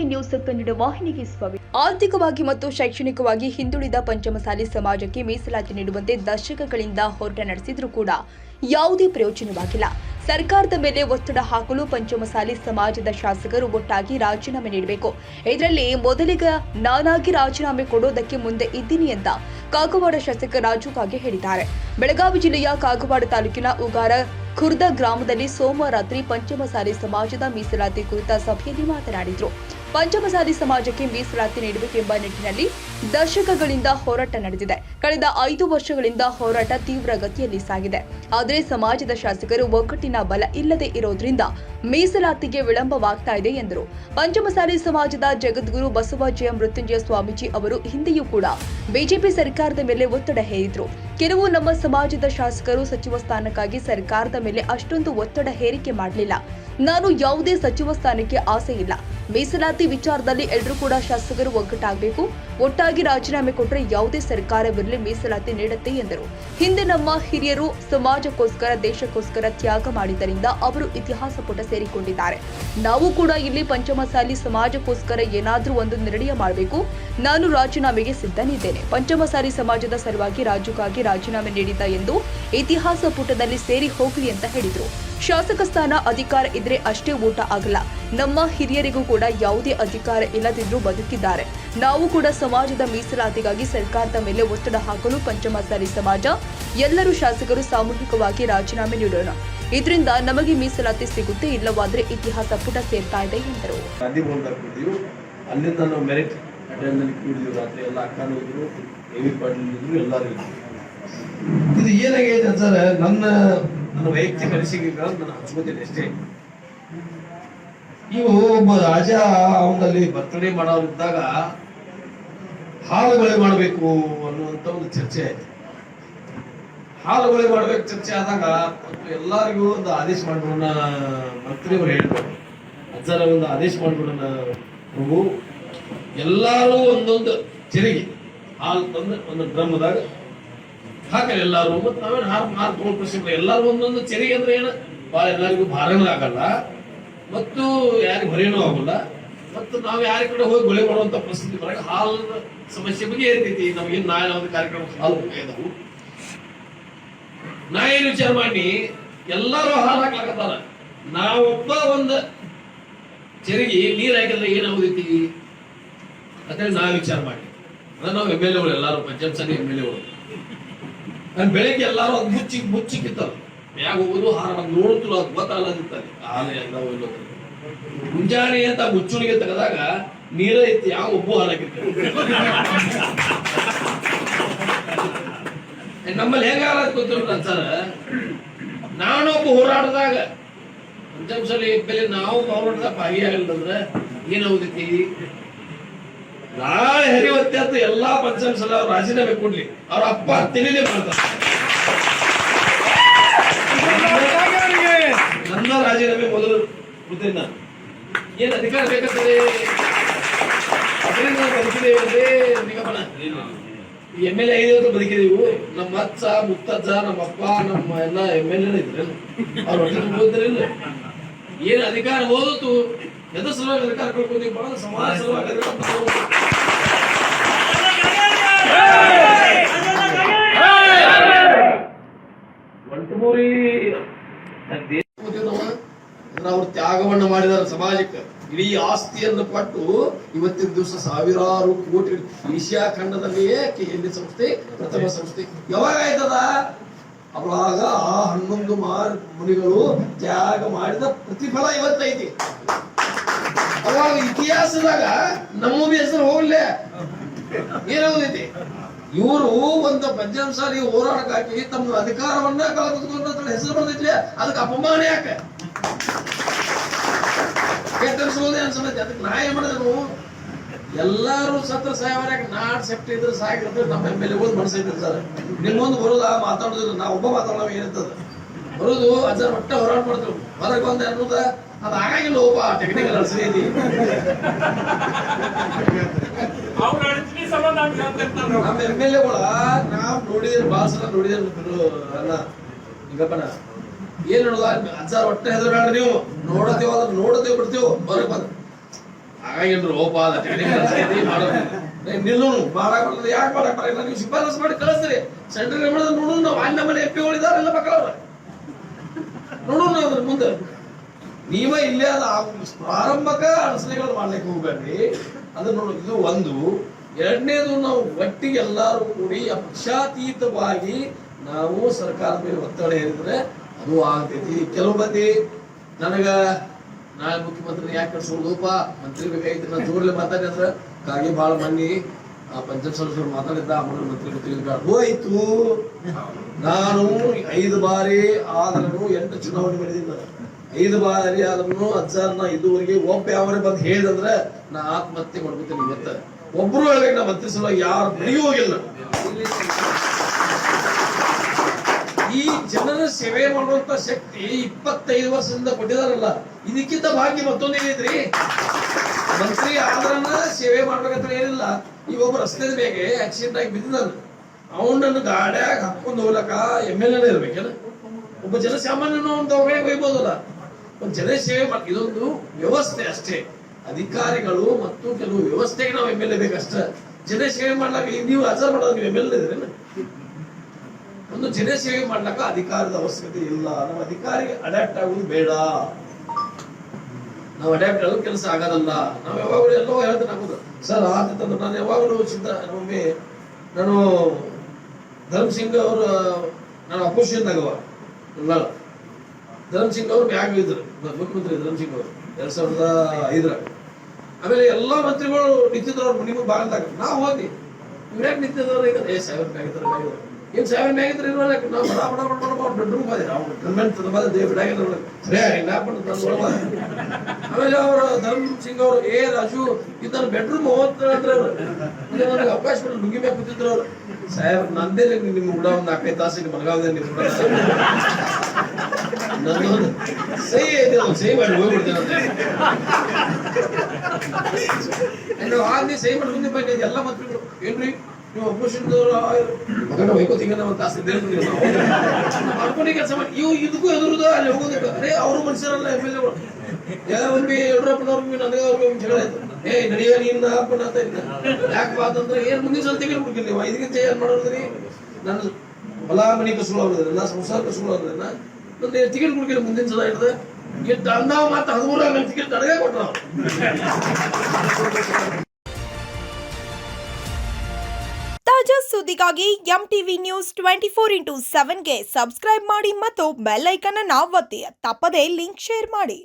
News Kannada ವಾಹಿನಿಗೆ ಸ್ವಾಗತ. ಆರ್ಥಿಕವಾಗಿ ಮತ್ತು ಶೈಕ್ಷಣಿಕವಾಗಿ ಹಿಂದುಳಿದ ಪಂಚಮಸಾಲಿ ಸಮಾಜಕ್ಕೆ ಮೀಸಲಾತಿ ನೀಡುವಂತೆ ದಶಕಗಳಿಂದ ಹೋರಾಟ ನಡೆಸಿದರೂ ಕೂಡ ಯಾವುದೇ ಪ್ರಯೋಜನವಾಗಿಲ್ಲ. ಸರ್ಕಾರದ ಮೇಲೆ ಒತ್ತಡ ಹಾಕಲು ಪಂಚಮಸಾಲಿ ಸಮಾಜದ ಶಾಸಕರು ಒಟ್ಟಾಗಿ ರಾಜೀನಾಮೆ ನೀಡಬೇಕು. ಇದರಲ್ಲಿ ಮೊದಲಿಗ ನಾನಾಗಿ ರಾಜೀನಾಮೆ ಕೊಡೋದಕ್ಕೆ ಮುಂದೆ ಇದ್ದೀನಿ ಅಂತ ಕಾಗವಾಡ ಶಾಸಕ ರಾಜು ಕಾಗೆ ಹೇಳಿದ್ದಾರೆ. ಬೆಳಗಾವಿ ಜಿಲ್ಲೆಯ ಕಾಗವಾಡ ತಾಲೂಕಿನ ಉಗಾರ ಖುರ್ದ ಗ್ರಾಮದಲ್ಲಿ ಸೋಮವಾರ ರಾತ್ರಿ ಪಂಚಮಸಾಲಿ ಸಮಾಜದ ಮೀಸಲಾತಿ ಕುರಿತ ಸಭೆಯಲ್ಲಿ ಮಾತನಾಡಿದರು. ಪಂಚಮಸಾಲಿ ಸಮಾಜಕ್ಕೆ ಮೀಸಲಾತಿ ನೀಡಬೇಕೆಂಬ ನಿಟ್ಟಿನಲ್ಲಿ ದಶಕಗಳಿಂದ ಹೋರಾಟ ನಡೆದಿದೆ. ಕಳೆದ 5 ವರ್ಷಗಳಿಂದ ಹೋರಾಟ ತೀವ್ರ ಗತಿಯಲ್ಲಿ ಸಾಗಿದೆ. ಆದರೆ ಸಮಾಜದ ಶಾಸಕರು ಒಗ್ಗಟ್ಟಿನ ಬಲ ಇಲ್ಲದೆ ಇರೋದ್ರಿಂದ ಮೀಸಲಾತಿಗೆ ವಿಳಂಬವಾಗ್ತಾ ಇದೆ ಎಂದರು. ಪಂಚಮಸಾಲಿ ಸಮಾಜದ ಜಗದ್ಗುರು ಬಸವಜಯ ಮೃತ್ಯುಂಜಯ ಸ್ವಾಮೀಜಿ ಅವರು ಹಿಂದೆಯೂ ಕೂಡ ಬಿಜೆಪಿ ಸರ್ಕಾರದ ಮೇಲೆ ಒತ್ತಡ ಹೇರಿದ್ರು. ಕೆಲವು ನಮ್ಮ ಸಮಾಜದ ಶಾಸಕರು ಸಚಿವ ಸ್ಥಾನಕ್ಕಾಗಿ ಸರ್ಕಾರದ ಮೇಲೆ ಅಷ್ಟೊಂದು ಒತ್ತಡ ಹೇರಿಕೆ ಮಾಡಲಿಲ್ಲ. ನಾನು ಯಾವುದೇ ಸಚಿವ ಸ್ಥಾನಕ್ಕೆ ಆಸೆ ಇಲ್ಲ. ಮೀಸಲಾತಿ ವಿಚಾರದಲ್ಲಿ ಎಲ್ಲರೂ ಕೂಡ ಶಾಸಕರು ಒಗ್ಗಟ್ಟಾಗಬೇಕು. ಒಟ್ಟಾಗಿ ರಾಜೀನಾಮೆ ಕೊಟ್ಟರೆ ಯಾವುದೇ ಸರ್ಕಾರವಿರಲಿ ಮೀಸಲಾತಿ ನೀಡುತ್ತೆ ಎಂದರು. ಹಿಂದೆ ನಮ್ಮ ಹಿರಿಯರು ಸಮಾಜಕ್ಕೋಸ್ಕರ ದೇಶಕ್ಕೋಸ್ಕರ ತ್ಯಾಗ ಮಾಡಿದ್ದರಿಂದ ಅವರು ಇತಿಹಾಸ ಪುಟ ಸೇರಿಕೊಂಡಿದ್ದಾರೆ. ನಾವು ಕೂಡ ಇಲ್ಲಿ ಪಂಚಮಸಾಲಿ ಸಮಾಜಕ್ಕೋಸ್ಕರ ಏನಾದರೂ ಒಂದು ನಿರ್ಣಯ ಮಾಡಬೇಕು. ನಾನು ರಾಜೀನಾಮೆಗೆ ಸಿದ್ಧನಿದ್ದೇನೆ. ಪಂಚಮಸಾಲಿ ಸಮಾಜದ ಸಲುವಾಗಿ ರಾಜುಗಾಗಿ ರಾಜೀನಾಮೆ ನೀಡಿದ್ದ ಎಂದು ಇತಿಹಾಸ ಪುಟದಲ್ಲಿ ಸೇರಿ ಹೋಗಲಿ ಅಂತ ಹೇಳಿದರು. ಶಾಸಕ ಸ್ಥಾನ ಅಧಿಕಾರ ಇದ್ರೆ ಅಷ್ಟೇ ಊಟ ಆಗಲ್ಲ. ನಮ್ಮ ಹಿರಿಯರಿಗೂ ಕೂಡ ಯಾವುದೇ ಅಧಿಕಾರ ಇಲ್ಲದಿದ್ರೂ ಬದುಕಿದ್ದಾರೆ. ನಾವು ಕೂಡ ಸಮಾಜದ ಮೀಸಲಾತಿಗಾಗಿ ಸರ್ಕಾರದ ಮೇಲೆ ಒತ್ತಡ ಹಾಕಲು ಪಂಚಮಸಾಲಿ ಸಮಾಜ ಎಲ್ಲರೂ ಶಾಸಕರು ಸಾಮೂಹಿಕವಾಗಿ ರಾಜೀನಾಮೆ ನೀಡೋಣ. ಇದರಿಂದ ನಮಗೆ ಮೀಸಲಾತಿ ಸಿಗುತ್ತೆ, ಇಲ್ಲವಾದ್ರೆ ಇತಿಹಾಸ ಪುಟ ಸೇರ್ತಾ ಇದೆ ಎಂದರು. ಅಲ್ಲಿಂದ ನಾವು ಮೆರಿಟ್ ಕೂಡಿದ್ವಿ. ರಾತ್ರಿ ಎಲ್ಲ ಅಕ್ಕನೂ ಇದ್ರು, ಎವಿ ಪಾಟೀಲ್ ಇದ್ರು, ಎಲ್ಲರೂ ಇದ್ರು. ಇದು ಏನಾಗೈತೆ ಸರ್, ನನ್ನ ವೈಯಕ್ತಿಕ ಅನಿಸಿಕೆ ನಾನು ಹಂಚ್ಕೋತೀನಿ ಅಷ್ಟೇ. ಇವು ಒಬ್ಬ ರಾಜ ಅವನಲ್ಲಿ ಬರ್ತಡೇ ಮಾಡೋರಿದ್ದಾಗ ಹಾಲುಗೊಳೆ ಮಾಡಬೇಕು ಅನ್ನುವಂತ ಒಂದು ಚರ್ಚೆ ಆಯ್ತು. ಹಾಲುಗೊಳೆ ಮಾಡ್ಬೇಕು ಚರ್ಚೆ ಆದಾಗ ಎಲ್ಲರಿಗೂ ಒಂದು ಆದೇಶ ಮಾಡ್ಬಿಡೋಣ, ಮಂತ್ರಿಯವರು ಹೇಳ್ಬೋದು, ಅಜ್ಜರ ಒಂದು ಆದೇಶ ಮಾಡ್ಬಿಡೋಣ, ಪ್ರಭು ಎಲ್ಲಾರು ಒಂದೊಂದು ಚೆರಿಗೆ ಹಾಲು ತಂದು ಒಂದು ಡ್ರಮ್ದಾಗ ಹಾಕಲ್ಲ ಎಲ್ಲಾರು. ಮತ್ತೆ ನಾವೇನು ಹಾಲು ತಗೊಂಡು ಪ್ರಶ್ನೆ ಎಲ್ಲಾರು ಒಂದೊಂದು ಚೆರಿಗೆ ಅಂದ್ರೆ ಏನು ಭಾಳ ಎಲ್ಲರಿಗೂ ಭಾರನೂ ಆಗಲ್ಲ ಮತ್ತು ಯಾರಿಗೂ ಹೊರೇನೂ ಆಗೋಲ್ಲ. ಮತ್ತು ನಾವು ಯಾರ ಕಡೆ ಹೋಗಿ ಗೊಳೆ ಮಾಡುವಂತ ಪರಿಸ್ಥಿತಿ ಬರಾಗ ಹಾಲಿನ ಸಮಸ್ಯೆ ಬಗ್ಗೆ ಇರ್ತೈತಿ. ನಮಗೇನು ನಾಳೆ ಒಂದು ಕಾರ್ಯಕ್ರಮ ಹಾಲು ಬೇಕಾದವು. ನಾ ಏನು ವಿಚಾರ ಮಾಡಿ ಎಲ್ಲಾರು ಹಾಲು ಹಾಕ್ಲಾಕತ್ತಾರ, ನಾವೊಬ್ಬ ಒಂದು ಚೆರಿಗೆ ನೀರ್ ಹಾಕಿದ್ರೆ ಏನಾಗೋದೈತಿ ಅಂತೇಳಿ ನಾ ವಿಚಾರ ಮಾಡಿ. ಅಂದ್ರೆ ನಾವು MLA ಎಲ್ಲಾರು ಪಂಚಮಸಾಲಿ MLA ಬೆಳಿಗ್ಗೆ ಎಲ್ಲಾರು ಅದು ಮುಚ್ಚಿಕ್ಕಿತ್ತಲ್ಲ ಮ್ಯಾಗ ಹೋಗೋದು ಹಾರ ನೋಡುತ್ತಲ್ಲ ಅದು ಗೊತ್ತಾಗದಿರ್ತಾರೆ ಹಾಲು ಎಲ್ಲ ಮುಂಜಾನೆ ಅಂತ ಮುಚ್ಚುಣಿಗೆ ತೆಗೆದಾಗ ನೀರ ಐತಿ ಯಾವ ಒಬ್ಬು ಹಾಲಾಗಿರ್ತಾರೆ. ನಮ್ಮಲ್ಲಿ ಹೆಂಗ ಹಾಲಾದ್ ಗೊತ್ತಿಲ್ಲ ಸರ್. ನಾನೊಬ್ಬ ಹೋರಾಟದಾಗ ಪಂಚಮಸಾಲಿ ಬೆಲೆ ನಾವು ಹೋರಾಟದಾಗ ಭಾಗಿಯಾಗಲಿಲ್ಲ ಏನಾಗುದೈತಿ, ನಾಳೆ ಹರಿವತ್ತೆ ಅಂತ ಎಲ್ಲಾ ಪಂಚಮಸಾಲಿ ಅವ್ರು ರಾಜೀನಾಮೆ ಕೊಡ್ಲಿ, ಅವ್ರ ಅಪ್ಪ ತಿಳಿದೇ ಮಾಡ್ತಾರೆ. ನನ್ನ ರಾಜೀನಾಮೆ ಮೊದಲು ಕೊಡ್ತೇನೆ. ನಾನು ಏನ್ ಅಧಿಕಾರ ಬೇಕಂತದೆ ಅದರಿಂದ ಬದುಕಿದೇವೆ ನಿಗಮನ MLA 5 ವರ್ಷ ಬದುಕಿದೆವು. ನಮ್ಮ ಅಜ್ಜ ಮುತ್ತಜ್ಜ ನಮ್ಮ ಅಪ್ಪ ನಮ್ಮ ಎಲ್ಲ MLA ಇದ್ರೆ ಅವ್ರು ಹೋದ್ರಿಲ್ಲ. ಏನ್ ಅಧಿಕಾರ ಓದಿತು ಎದ್ರ ಸಲುವಾಗಿ ಅಧಿಕಾರ ಕಳ್ಕೊಂತೀವಿ, ಬಹಳ ಸಮಾಜ ಸಲುವಾಗಿ ಅವ್ರು ತ್ಯಾಗವನ್ನ ಮಾಡಿದಾರೆ ಸಮಾಜಕ್ಕೆ. ಇಡೀ ಆಸ್ತಿಯನ್ನು ಕೊಟ್ಟು ಇವತ್ತಿನ ದಿವಸ ಸಾವಿರಾರು ಕೋಟಿ ಏಷ್ಯಾ ಖಂಡದಲ್ಲಿಯೇ KLE ಸಂಸ್ಥೆ ಪ್ರಥಮ ಸಂಸ್ಥೆ ಯಾವಾಗ ಆಯ್ತದ, ಅವಾಗ ಆ 11 ಮುನಿಗಳು ತ್ಯಾಗ ಮಾಡಿದ ಪ್ರತಿಫಲ ಇವತ್ತೈತಿ. ಅವಾಗ ಇತಿಹಾಸದಾಗ ನಮ್ಮ ಹೆಸರು ಹೋಗ್ಲೇ ಏನಾಗೋದೈತಿ. ಇವರು ಒಂದು ಪಂಚಮಸಾಲಿ ಹೋರಾಟಕ್ಕಾಗಿ ತಮ್ಮ ಅಧಿಕಾರವನ್ನ ಕಳೆದುಕೊಂಡ ಹೆಸರು ಬಂದೈತಿ. ಅದಕ್ಕೆ ಅಪಮಾನ ಯಾಕೆ ತರಿಸೋದೇ ಅನ್ಸತ್ತೆ. ಅದಕ್ಕೆ ನಾ ಏನ್ ಮಾಡಿದ್ರು, ಎಲ್ಲಾರು ಸತ್ರ ಸಾಯವ್ಯಾಗ ನಾಡ್ ಸೆಫ್ಟಿ ಇದ್ರೆ ಸಾಕಿದ್ರೆ ನಮ್ಮ MLA ಮನಸ್ಸೈತಿ ಸರ್. ನಿಮ್ಮೊಂದು ಬರೋದ ಮಾತಾಡೋದಿಲ್ಲ, ನಾ ಒಬ್ಬ ಮಾತಾಡೋ ಏನಂತದ ಬರೋದು ಅಜ್ಜ ಒಟ್ಟ ಹೋರಾಟ ಮಾಡ್ತೇವೆ. ಹೊರಗೆ ಬಂದ ಅನ್ನೋದ ಅದು ಆಗಿಲ್ಲ. ಒಬ್ಬ ಟೆಕ್ನಿಕಲ್ ಅನ್ಸೈತಿ ನಮ್ಮ MLA ನಾವ್ ನೋಡಿದ್ರೆ ಬಾಳ ಸಲ ನೋಡಿದ್ರು ಅಲ್ಲ. ಈಗಪ್ಪನ ಏನ್ ನೋಡಲ್ಲ ಅಜ್ಜ ಒಟ್ಟೆ ಹೆದರ್ಬೇಡ್ರಿ, ನೀವು ನೋಡತೇವ ನೋಡತೇವ್ ಬಿಡ್ತೇವ್ ಹೊರಗೆ ಬಂದ ಹಾಗಾಗಿಲ್ರಿ ಓಪಾದ ಮಾಡೋದು ನಿಲ್ಲೋನು ಮಾಡಕ್ ಬರ್ತದೆ, ಯಾಕೆ ಮಾಡಕ್ ಬರಲ್ಲ? ನೀವು ಶಿಫಾರಸ್ ಮಾಡಿ ಕಳಿಸ್ರಿ, ಸೆಂಟ್ರಲ್ ಗವರ್ಮೆಂಟ್ ನೋಡೋಣ. ನಾವು ಅಲ್ಲಿ ನಮ್ಮನೆ ಎಂ ಪಿಗಳಿದಾರೆಲ್ಲ ಮಕ್ಕಳವ್ರ ನೋಡೋಣ ಅದ್ರ ಮುಂದೆ. ನೀವೇ ಇಲ್ಲೇ ಅದ ಪ್ರಾರಂಭಕ ಅಡಚಣೆಗಳು ಮಾಡ್ಲಿಕ್ಕೆ ಹೋಗ್ಬೇಡ್ರಿ. ಅದನ್ನ ನೋಡಿ, ಇದು ಒಂದು. ಎರಡನೇದು, ನಾವು ಒಟ್ಟಿಗೆ ಎಲ್ಲಾರು ಕೂಡಿ ಪಕ್ಷಾತೀತವಾಗಿ ನಾವು ಸರ್ಕಾರದ ಮೇಲೆ ಒತ್ತಡ ಹೇರಿದ್ರೆ ಅದು ಆಗ್ತೈತಿ. ಕೆಲವು ಮಂದಿ ನನಗ ನಾಳೆ ಮುಖ್ಯಮಂತ್ರಿ ಯಾಕೆ ಕಳ್ಸೋದಪ್ಪ, ಮಂತ್ರಿ ಬೇಕಾಗಿತ್ತು, ನಾನು ಜೋರ್ಲೆ ಮಾತಾಡಿದ್ರ ಕಾಗಿ ಬಾಳ ಮಂದಿ ಪಂಚಾಯತ್ ಸದಸ್ಯರು ಮಾತಾಡಿದ್ದ ಮಂತ್ರಿ ಹೋಯ್ತು. ನಾನು 5 ಬಾರಿ ಆದ್ರೂ 8 ಚುನಾವಣೆ ಮಾಡಿದ್ದೀನಿ. 5 ಬಾರಿ ಆದ್ರೂ ಅಜ್ಜಾರ್ನ ಇದುವರೆಗೆ ಒಬ್ಬ ಯಾವರೇ ಬಂದು ಹೇಳಿದಂದ್ರೆ ನಾ ಆತ್ಮಹತ್ಯೆ ಮಾಡ್ಕೊತೀನಿ. ಇವತ್ತ ಒಬ್ರು ಹೇಳ್ಬೇಕು, ನಾ ಮಂತ್ರಿ ಸಲ ಯಾರು ಬೆಳಿಗ್ಗೆ ಹೋಗಿಲ್ಲ. ಈ ಜನರ ಸೇವೆ ಮಾಡುವಂತ ಶಕ್ತಿ 25 ವರ್ಷದಿಂದ ಕೊಟ್ಟಿದಾರಲ್ಲ, ಇದಕ್ಕಿಂತ ಭಾಗ್ಯ ಮತ್ತೊಂದೇನೈತ್ರಿ? ಮಂತ್ರಿ ಆದ್ರನ ಸೇವೆ ಮಾಡ್ಬೇಕಂತ ಏನಿಲ್ಲ. ಈಗ ಒಬ್ಬ ರಸ್ತೆ ಮೇಲೆ ಆಕ್ಸಿಡೆಂಟ್ ಆಗಿ ಬಿದ್ದಿದ್ದಾನೆ, ಅವನನ್ನು ಗಾಡ್ಯಾಗ ಹಾಕೊಂಡು ಹೋಗ್ಲಕ್ಕ MLA ಇರ್ಬೇಕೇನ? ಒಬ್ಬ ಜನಸಾಮಾನ್ಯನು ಒಂದು ಒಯ್ಬೋದಲ್ಲ. ಒಂದು ಜನ ಸೇವೆ ಮಾಡಿ, ಇದೊಂದು ವ್ಯವಸ್ಥೆ ಅಷ್ಟೇ. ಅಧಿಕಾರಿಗಳು ಮತ್ತು ಕೆಲವು ವ್ಯವಸ್ಥೆಗೆ ನಾವು MLA ಬೇಕಷ್ಟ. ಜನ ಸೇವೆ ಮಾಡ್ಲಾಕ ನೀವು ಅಜರ್ ಮಾಡೋದು, ನೀವು MLA ಇದ್ರೇನ? ಒಂದು ಜನ ಸೇವೆ ಮಾಡ್ಲಾಕ ಅಧಿಕಾರದ ಅವಶ್ಯಕತೆ ಇಲ್ಲ. ನಾವು ಅಧಿಕಾರಿಗೆ ಅಡ್ಯಾಪ್ಟ್ ಆಗುವುದು ಬೇಡ. ನಾವು ಅಡ್ಯಾಪ್ಟ್ ಆಗೋದು ಕೆಲಸ ಆಗೋದಲ್ಲ. ನಾವು ಯಾವಾಗಲೂ ಎಲ್ಲೋ ಹೇಳ್ತಾನೆ ಆಗೋದು ಸರ್ ಆತಂದ್ರೆ ನಾನು ಯಾವಾಗಲೂ ಒಮ್ಮೆ ನಾನು ಧರ್ಮ್ ಸಿಂಗ್ ಅವರು, ನಾನು ಅಪೋಸಿಷನ್ ಆಗವ ಧರ್ಮ್ ಸಿಂಗ್ ಅವರು ಮ್ಯಾಗ ಇದ್ರು, ಮುಖ್ಯಮಂತ್ರಿ ಧರ್ಮ್ ಸಿಂಗ್ ಅವರು 2005. ಆಮೇಲೆ ಎಲ್ಲಾ ಮಂತ್ರಿಗಳು ನಿಂತಿದ್ರು ಅವ್ರು ನಿಮಗೆ ಬಾಗಲ್ದಾಗ. ನಾವು ಹೋಗಿ ಇವ್ರ್ಯಾಕೆ ನಿಂತಿದ್ರು? ಈಗ ಸಾಹೇಬ್ರ ಮ್ಯಾಗಿದ್ರು ಏನ್ ಸಾಹೇಬ್ರ ಮ್ಯಾಗಿದ್ರು ಇರೋಲ್ಲ. ನಾವು ಬಡ ಬಡ ಬಡ ಬಡ ಬೆಡ್ರೂಮ್ ಬಂದಿರ ಅವ್ರು ಕನ್ವೆಂಟ್ ಬಿಡಾಗಿದ್ರು ಸರಿ ಆಮೇಲೆ ಅವರು ಧರ್ಮ್ ಸಿಂಗ್ ಅವರು ರಾಜು ಇದನ್ನ ಬೆಡ್ರೂಮ್ ಹೋಗ್ತಾರೆ ನನಗೆ ಅವಕಾಶ ಕೊಟ್ಟು ನುಗ್ಗಿ ಮ್ಯಾಗ ಕೂತಿದ್ರು ಅವ್ರು. ಸಾಹೇಬ್ ನಂದೇ ನಿಮ್ ಕೂಡ ಒಂದು 4-5 ತಾಸಿಗೆ ಮಲಗಾವದೆ ನಿಮ್ ಕೂಡ ನಂದೊಂದು ಸಹಿ ಸಹಿ ಮಾಡಿ ಹೋಗ್ಬಿಡ್ತೇನೆ ಆದ್ಮೇಲೆ ಸಹಿ ಮಾಡಿ ಮುಂದೆ ಬಂದ ಎಲ್ಲ ಮಂತ್ರಿಗಳು ಏನ್ರಿ ನೀವು ಅಪೋಸಿಷನ್ದವ್ರು ಮಗನ ವೈಕೋತಿಗೆ ಒಂದು ತಾಸು ಮಾಡ್ಕೊಂಡೆ ಕೆಲಸ ಮಾಡಿ ಇವು ಇದಕ್ಕೂ ಎದುರುದ ಅಲ್ಲಿ ಹೋಗೋದಕ್ಕೆ. ಅರೇ ಅವರು ಮನುಷ್ಯರಲ್ಲ MLA ಒಮ್ಮೆ ಯಡಿಯೂರಪ್ಪನವ್ರಿಗೆ ನನಗೆ ಅವ್ರಿಗೆ ಜಗಳ ಆಯ್ತು. ನಡೆಯ ನೀನ್ ಹಾಕೊಂಡು ಅಂತ ಇದ್ದ ಯಾಕೆ ಬಾತಂದ್ರೆ ಏನ್ ಮುಂದಿನ ಸಲ ತೆಗಿರ್ಬಿಡ್ಕಿಲ್ಲ ನೀವು 5 ಏನ್ ಮಾಡೋದ್ರಿ? ನನ್ನ ಹೊಲ ಮನಿ ಕಸುಳು ಅವ್ರದ್ರಿ, ನಾ ಸಂಸಾರ ಕಸುಳು ಅವ್ರದ್ರಿ, ನನ್ನ ಟಿಕೆಟ್ ಕೊಡ್ಕಿಲ್ಲ ಮುಂದಿನ ಸಲ ಹಿಡ್ದೆ ಗೆದ್ದು ಅಂದಾವ ಮಾತ್ರ 13 ಟಿಕೆಟ್ ಅಡಗ ಕೊಟ್ರ. ತಾಜಾ ಸುದ್ದಿಗಾಗಿ MTV ನ್ಯೂಸ್ 24x7ಗೆ ಸಬ್ಸ್ಕ್ರೈಬ್ ಮಾಡಿ ಮತ್ತು ಬೆಲ್ ಐಕಾನ್ ಅನ್ನು ಒತ್ತಿ. ತಪ್ಪದೇ ಲಿಂಕ್ ಶೇರ್ ಮಾಡಿ.